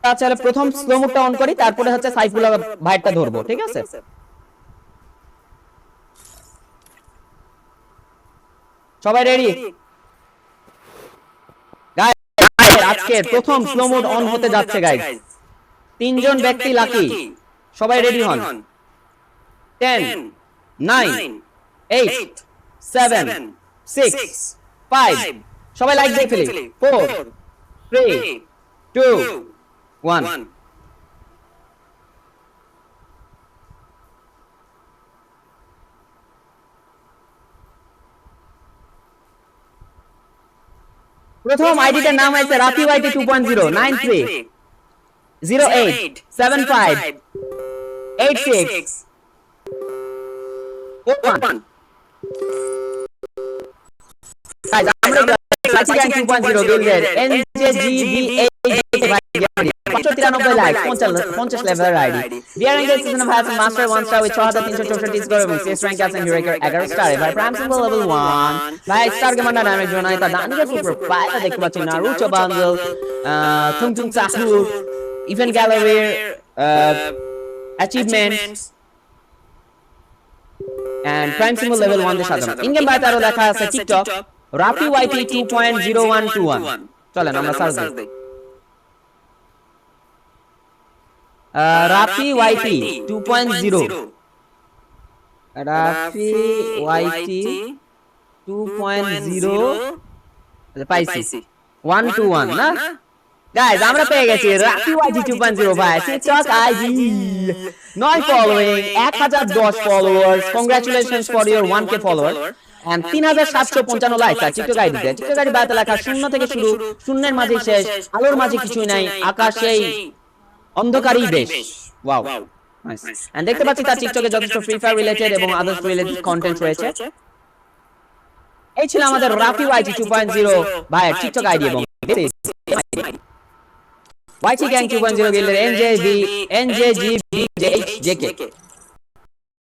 আচ্ছা প্রথম slow মোডটা on করি, তারপরে হচ্ছে সাইফুল্লাহ ভাইয়েরটা ধরবো, ঠিক আছে? সবাই রেডি? আজকে প্রথম স্লো মোড অন হতে যাচ্ছে গাইস। তিনজন ব্যক্তি লাকি, সবাই রেডি হন। 10 9 8 7 6 5, সবাই লাইক দিয়ে ফেলি। 4 3 2 1। প্রথম আইডিটার নাম আছে রাফি ওয়াইটি 2.0 93 08 75 86 1। গাইস আমরা রাফি ওয়াইটি 2.0 গিল্ডের NJGBA 593 লাইক 50 লেভেল আইডি। বিয়ার র্যাঙ্ক সিজন ভাই আছে মাস্টার 1 স্টার উইথ 6364 স্কোর এবং সিএস র্যাঙ্ক আছে হিরোইকার 11 স্টার। ভাই প্রাইম সিম্বল লেভেল 1 ভাই স্টার গেমার ডাইনামিক জোন আইতা দানিকে সুপার ফাইটা দেখতে পাচ্ছেন। নারুটো বান্ডেল থুংথুং সাহু ইভেন্ট গ্যালারির achievements and prime symbol level 1 তে সাজানো। ইন গেম বাইতে আরো লেখা আছে টিকটক রাফি ওয়াইটি 2.0121। চলেন আমরা সার্চ দিই। রাফি ওয়াইটি 2.0 রাফি ওয়াইটি 2.0 পাইছি 121 না গাইস? আমরা পেয়ে গেছি রাফি ওয়াইটি 2.0 ভাই। TikTok ID 9 following 1010 followers. Congratulations for your 1k follower and 3755 like. আর টিকটক আইডি টিকটক আইডি বাতে লেখা শূন্য থেকে শুরু, শূন্যের মাঝে শেষ, আলোর মাঝে কিছুই নাই, আকাশেই অন্ধকারই বেশ। Wow nice. এন্ড দেখতে পাচ্ছি তার টিকটকে যথেষ্ট ফ্রি ফায়ার রিলেটেড এবং আদার্স রিলেটেড কন্টেন্ট রয়েছে। এই ছিল আমাদের রাফি ওয়াইটি 2.0 ভাইয়ের টিকটক আইডি এবং ওয়াইটি গ্যাং 2.0 গিল্ডের NJGBJK